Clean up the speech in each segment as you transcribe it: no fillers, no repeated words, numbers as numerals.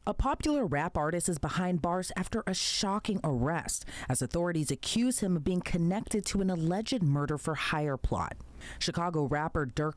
A popular rap artist is behind bars after a shocking arrest, as authorities accuse him of being connected to an alleged murder for hire plot. Chicago rapper Durk,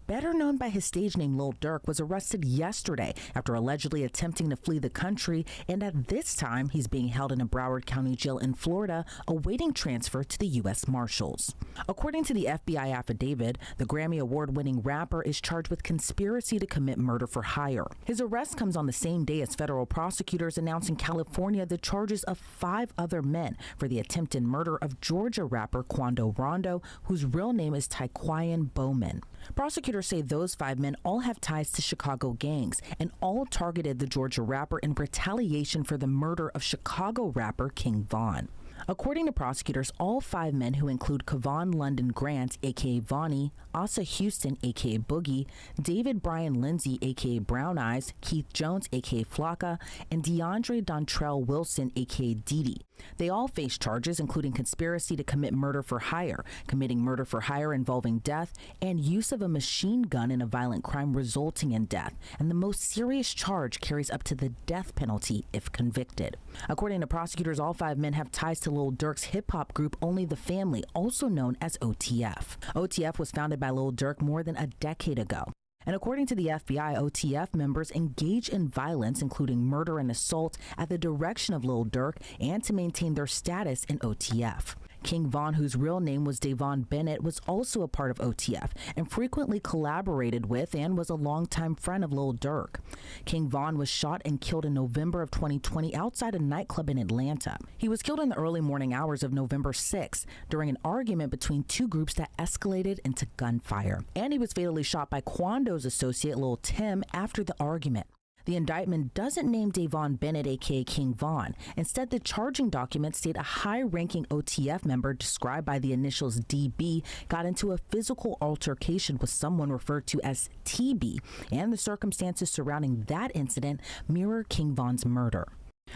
better known by his stage name Lil Durk, was arrested yesterday after allegedly attempting to flee the country, and at this time he's being held in a Broward County jail in Florida, awaiting transfer to the U.S. Marshals. According to the FBI affidavit, the Grammy Award-winning rapper is charged with conspiracy to commit murder for hire. His arrest comes on the same day as federal prosecutors announced in California the charges of 5 other men for the attempted murder of Georgia rapper Quando Rondo, whose real name is Taquayan Bowman. Prosecutors say those 5 men all have ties to Chicago gangs and all targeted the Georgia rapper in retaliation for the murder of Chicago rapper King Von. According to prosecutors, all 5 men, who include Kevon London Grant, aka Vonnie, Asa Houston, aka Boogie, David Brian Lindsay, aka Brown Eyes, Keith Jones, aka Flocka, and DeAndre Dontrell Wilson, aka Didi. They all face charges including conspiracy to commit murder for hire, committing murder for hire involving death, and use of a machine gun in a violent crime resulting in death. And the most serious charge carries up to the death penalty if convicted. According to prosecutors, all 5 men have ties to Lil Durk's hip-hop group Only the Family, also known as OTF. OTF was founded by Lil Durk more than a decade ago. And according to the FBI, OTF members engage in violence, including murder and assault, at the direction of Lil Durk and to maintain their status in OTF. King Von, whose real name was Davon Bennett, was also a part of OTF and frequently collaborated with and was a longtime friend of Lil Durk. King Von was shot and killed in November of 2020 outside a nightclub in Atlanta. He was killed in the early morning hours of November 6th during an argument between 2 groups that escalated into gunfire. And he was fatally shot by Quando's associate Lil Tim after the argument. The indictment doesn't name Davon Bennett, aka King Von. Instead, the charging documents state a high-ranking OTF member described by the initials DB got into a physical altercation with someone referred to as TB, and the circumstances surrounding that incident mirror King Von's murder.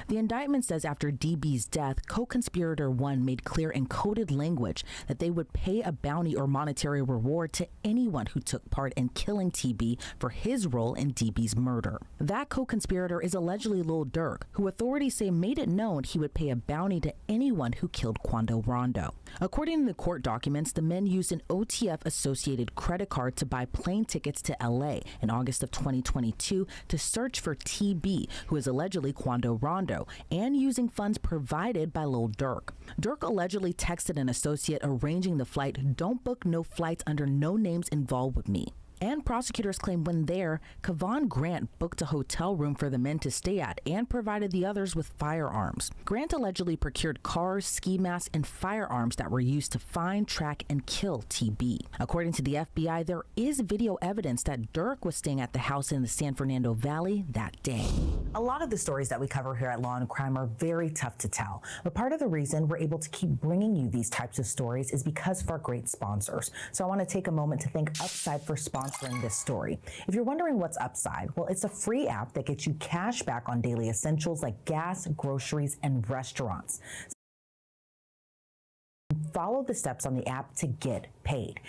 The indictment says after DB's death, co-conspirator 1 made clear in coded language that they would pay a bounty or monetary reward to anyone who took part in killing TB for his role in DB's murder. That co-conspirator is allegedly Lil Durk, who authorities say made it known he would pay a bounty to anyone who killed Quando Rondo. According to the court documents, the men used an OTF-associated credit card to buy plane tickets to LA in August of 2022 to search for TB, who is allegedly Quando Rondo, and using funds provided by Lil Durk. Durk allegedly texted an associate arranging the flight, "Don't book no flights under no names involved with me." And prosecutors claim when there, Kevon Grant booked a hotel room for the men to stay at and provided the others with firearms. Grant allegedly procured cars, ski masks, and firearms that were used to find, track, and kill TB. According to the FBI, there is video evidence that Durk was staying at the house in the San Fernando Valley that day. A lot of the stories that we cover here at Law and Crime are very tough to tell, but part of the reason we're able to keep bringing you these types of stories is because of our great sponsors. So I want to take a moment to thank Upside for sponsoring this story. If you're wondering what's Upside, well, it's a free app that gets you cash back on daily essentials like gas, groceries, and restaurants. Follow the steps on the app to get paid.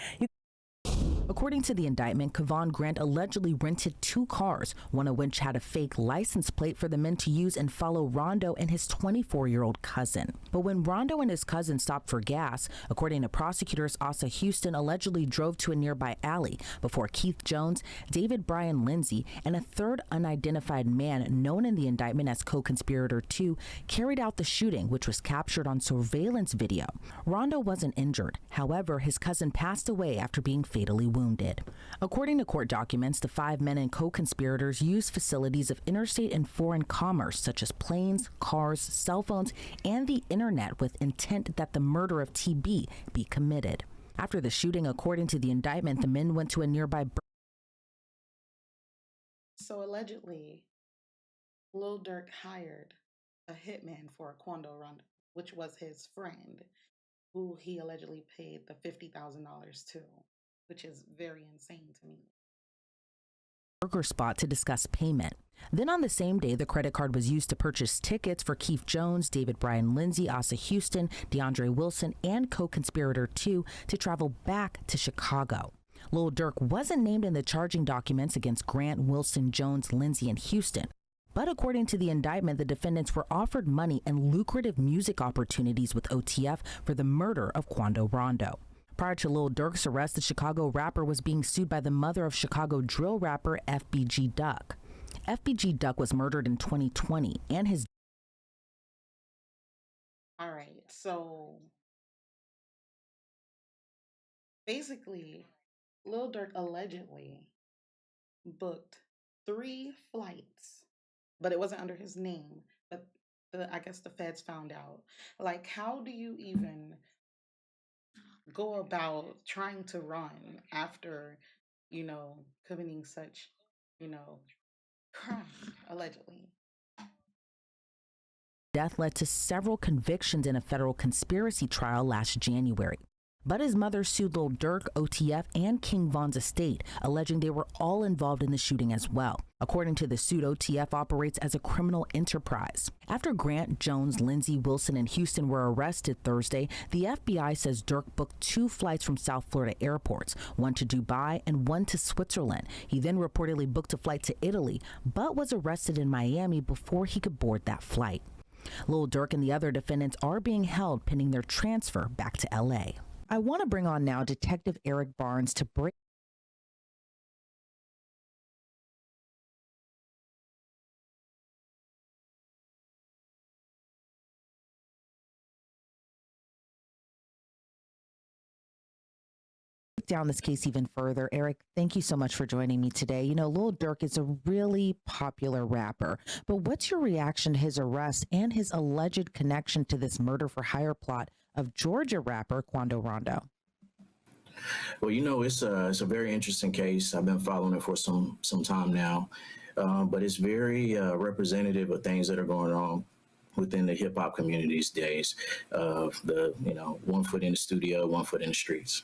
According to the indictment, Kevon Grant allegedly rented 2 cars, one of which had a fake license plate for the men to use and follow Rondo and his 24-year-old cousin. But when Rondo and his cousin stopped for gas, according to prosecutors, Asa Houston allegedly drove to a nearby alley before Keith Jones, David Brian Lindsay, and a third unidentified man known in the indictment as co-conspirator 2 carried out the shooting, which was captured on surveillance video. Rondo wasn't injured. However, his cousin passed away after being fatally wounded. According to court documents, the 5 men and co-conspirators used facilities of interstate and foreign commerce such as planes, cars, cell phones, and the internet with intent that the murder of TB be committed. After the shooting, according to the indictment, the men went to a nearby. So allegedly, Lil Durk hired a hitman for Quando Rondo, which was his friend, who he allegedly paid the $50,000 to, which is very insane to me. Burger spot to discuss payment. Then on the same day, the credit card was used to purchase tickets for Keith Jones, David Brian Lindsay, Asa Houston, DeAndre Wilson, and co-conspirator 2 to travel back to Chicago. Lil Durk wasn't named in the charging documents against Grant, Wilson, Jones, Lindsay, and Houston. But according to the indictment, the defendants were offered money and lucrative music opportunities with OTF for the murder of Quando Rondo. Prior to Lil Durk's arrest, the Chicago rapper was being sued by the mother of Chicago drill rapper FBG Duck. FBG Duck was murdered in 2020, and his All right. So basically, Lil Durk allegedly booked 3 flights, but it wasn't under his name. But I guess the feds found out. Like, how do you even go about trying to run after, committing such, you know, crime, allegedly? death led to several convictions in a federal conspiracy trial last January. But his mother sued Lil Durk, OTF, and King Von's estate, alleging they were all involved in the shooting as well. According to the suit, OTF operates as a criminal enterprise. After Grant, Jones, Lindsey, Wilson, and Houston were arrested Thursday, the FBI says Durk booked 2 flights from South Florida airports, one to Dubai and one to Switzerland. He then reportedly booked a flight to Italy, but was arrested in Miami before he could board that flight. Lil Durk and the other defendants are being held pending their transfer back to LA. I want to bring on now Detective Eric Barnes to break down this case even further. Eric, thank you so much for joining me today. You know, Lil Durk is a really popular rapper, but what's your reaction to his arrest and his alleged connection to this murder for hire plot of Georgia rapper Quando Rondo? Well, it's a very interesting case. I've been following it for some time now, but it's very representative of things that are going on within the hip hop community these days. Of the one foot in the studio, one foot in the streets.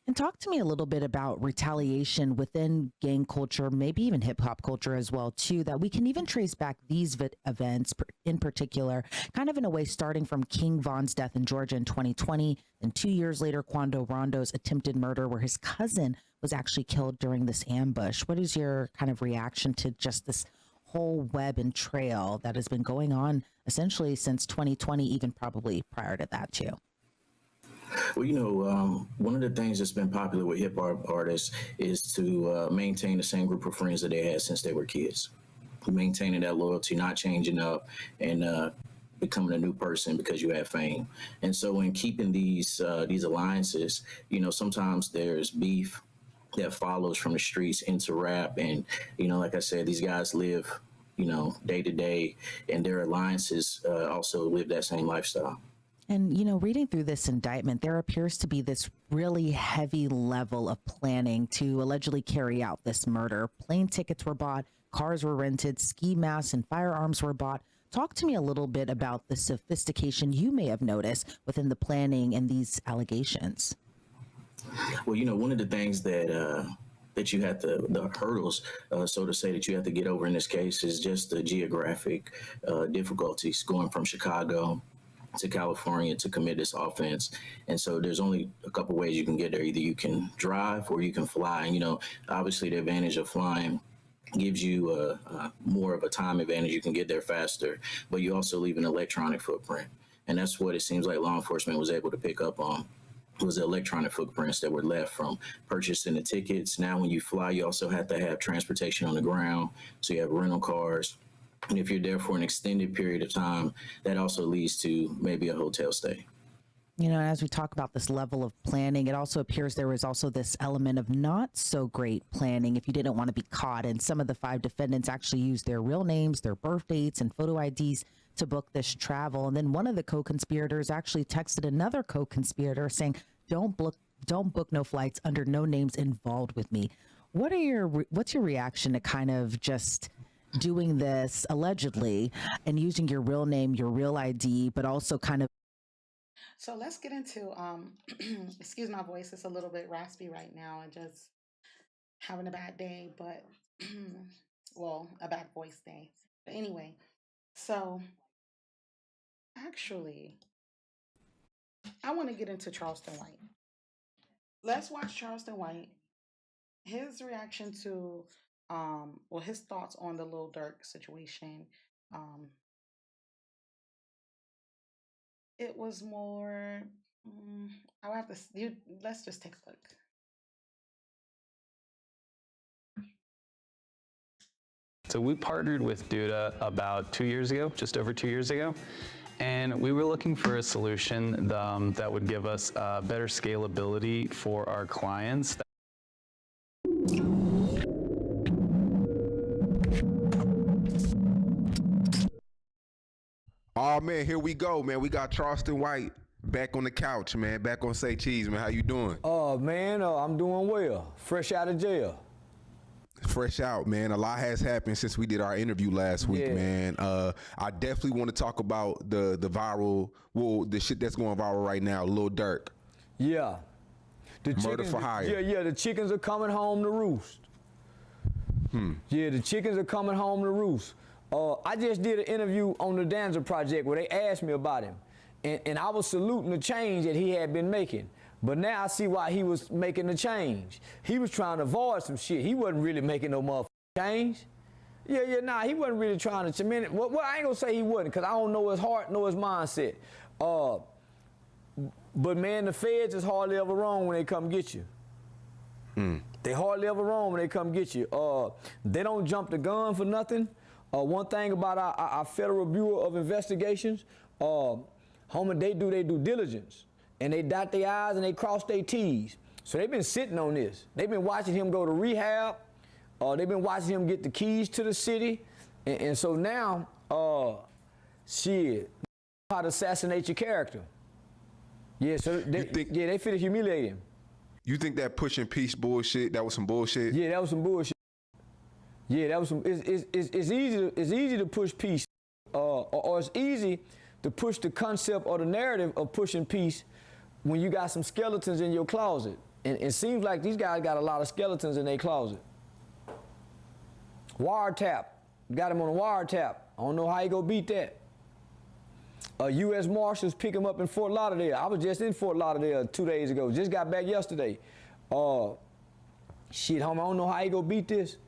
And talk to me a little bit about retaliation within gang culture, maybe even hip hop culture as well, too, that we can even trace back these events in particular, kind of in a way, starting from King Von's death in Georgia in 2020, and 2 years later, Quando Rondo's attempted murder, where his cousin was actually killed during this ambush. What is your kind of reaction to just this whole web and trail that has been going on essentially since 2020, even probably prior to that, too? Well, one of the things that's been popular with hip hop artists is to maintain the same group of friends that they had since they were kids, maintaining that loyalty, not changing up, and becoming a new person because you have fame. And so, in keeping these alliances, sometimes there's beef that follows from the streets into rap, and like I said, these guys live, day to day, and their alliances also live that same lifestyle. And, you know, reading through this indictment, there appears to be this really heavy level of planning to allegedly carry out this murder. Plane tickets were bought, cars were rented, ski masks and firearms were bought. Talk to me a little bit about the sophistication you may have noticed within the planning and these allegations. Well, one of the things that you have to, the hurdles, so to say, that you have to get over in this case is just the geographic difficulties going from Chicago to California to commit this offense. And so there's only a couple ways you can get there. Either you can drive or you can fly. And, obviously the advantage of flying gives you more of a time advantage. You can get there faster, but you also leave an electronic footprint. And that's what it seems like law enforcement was able to pick up on, was the electronic footprints that were left from purchasing the tickets. Now, when you fly, you also have to have transportation on the ground. So you have rental cars. And if you're there for an extended period of time, that also leads to maybe a hotel stay. You know, as we talk about this level of planning, it also appears there was also this element of not so great planning if you didn't want to be caught. And some of the 5 defendants actually used their real names, their birth dates, and photo IDs to book this travel. And then one of the co-conspirators actually texted another co-conspirator saying, don't book no flights under no names involved with me. What's your reaction to kind of just doing this allegedly and using your real name, your real ID, but also kind of. So let's get into excuse my voice, it's a little bit raspy right now and just having a bad day, but well, a bad voice day. But anyway, so actually, I want to get into Charleston White. Let's watch Charleston White, his reaction to Well, his thoughts on the Lil Durk situation. Um, it was more. Mm, I'll have to. You let's just take a look. So we partnered with Duda about 2 years ago, just over 2 years ago, and we were looking for a solution that would give us better scalability for our clients. Oh man, here we go, man. We got Charleston White back on the couch, man. Back on Say Cheese, man. How you doing? Man, I'm doing well. Fresh out of jail. Fresh out, man. A lot has happened since we did our interview last week, Yeah. man. I definitely want to talk about the viral, the shit that's going viral right now, Lil Durk. Yeah. The Murder for hire. Yeah, the chickens are coming home to roost. Yeah, the chickens are coming home to roost. I just did an interview on the Danza Project where they asked me about him. And I was saluting the change that he had been making. But now I see why he was making the change. He was trying to avoid some shit. He wasn't really making no motherfucking change. Nah, he wasn't really trying to cement it. Well, I ain't gonna say he wasn't, because I don't know his heart, know his mindset. But man, the feds is hardly ever wrong when they come get you. They hardly ever wrong when they come get you. They don't jump the gun for nothing. One thing about our Federal Bureau of Investigations, homie, they do their due diligence. And they dot their I's and they cross their T's. So they've been sitting on this. They've been watching him go to rehab. They've been watching him get the keys to the city. And so now, shit, how to assassinate your character. Yeah, so they finna humiliate him. You think that pushing peace bullshit, that was some bullshit? Yeah, that was some bullshit. Yeah, that was some. It's easy to push peace, or it's easy to push the concept or the narrative of pushing peace when you got some skeletons in your closet. And it seems like these guys got a lot of skeletons in their closet. Wiretap, got him on a wiretap. I don't know how you go beat that. U.S. Marshals pick him up in Fort Lauderdale. I was just in Fort Lauderdale 2 days ago. Just got back yesterday. Shit, homie, I don't know how you go beat this.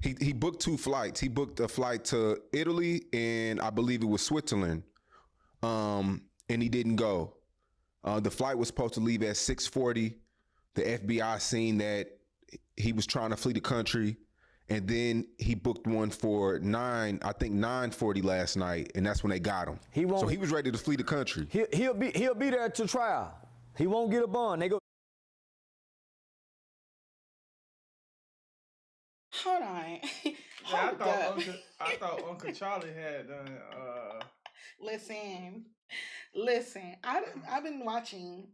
He booked 2 flights. He booked a flight to Italy and I believe it was Switzerland. And he didn't go. The flight was supposed to leave at 6:40. The FBI seen that he was trying to flee the country. And then he booked one for 9:40 last night, and that's when they got him. So he was ready to flee the country. He'll be there to trial. He won't get a bond. They go. Hold on. Yeah, I thought Uncle Charlie had done. Listen. I've been watching.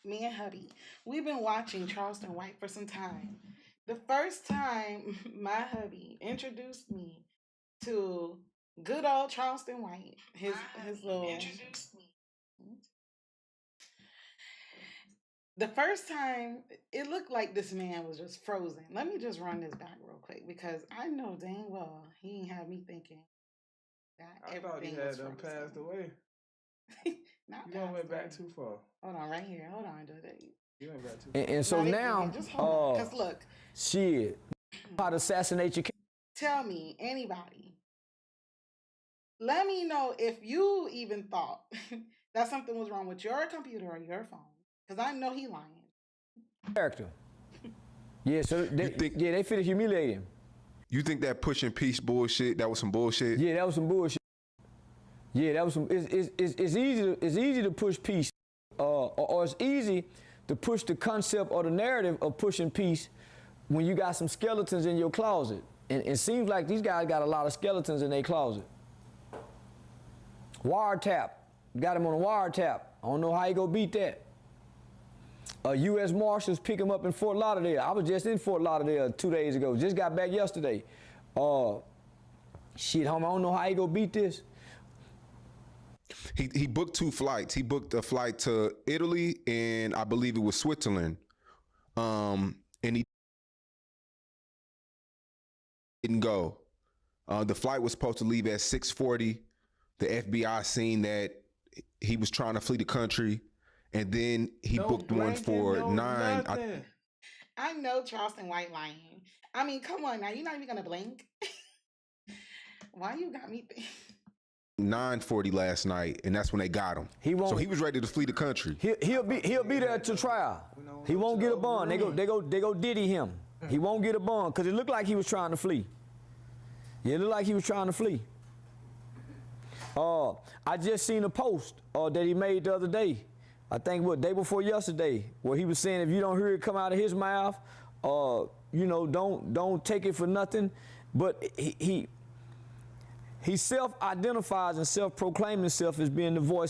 Me and hubby, we've been watching Charleston White for some time. The first time my hubby introduced me to good old Charleston White, his little. Introduced me. The first time, it looked like this man was just frozen. Let me just run this back real quick because I know dang well he ain't have me thinking that I thought he had done passed away. Not You done went back too far. Hold on, right here. Hold on, dude. You went back too far. And so now, just hold on, 'cause look, shit, how to assassinate your. Tell me, anybody. Let me know if you even thought that something was wrong with your computer or your phone, because I know he lying. Character. Yeah, so they finna humiliate him. You think that pushing peace bullshit, that was some bullshit? Yeah, that was some bullshit. Yeah, that was some. It's easy to push peace, or it's easy to push the concept or the narrative of pushing peace when you got some skeletons in your closet. And it seems like these guys got a lot of skeletons in their closet. Wiretap, got him on a wiretap. I don't know how you go beat that. U.S. Marshals pick him up in Fort Lauderdale. I was just in Fort Lauderdale 2 days ago. Just got back yesterday. Shit, homie, I don't know how you go beat this. He booked 2 flights. He booked a flight to Italy and I believe it was Switzerland. And he didn't go. The flight was supposed to leave at 6:40. The FBI seen that he was trying to flee the country, and then he booked one for 9. I know Charleston White lying. I mean, come on now. You're not even gonna blink. Why you got me? 9:40 last night, and that's when they got him. So he was ready to flee the country. He'll be there to trial. He won't get a bond. They go diddy him. He won't get a bond because it looked like he was trying to flee. Yeah, it looked like he was trying to flee. I just seen a post that he made the other day. I think day before yesterday, where he was saying if you don't hear it come out of his mouth, you know, don't take it for nothing. But he self-identifies and self-proclaims himself as being the voice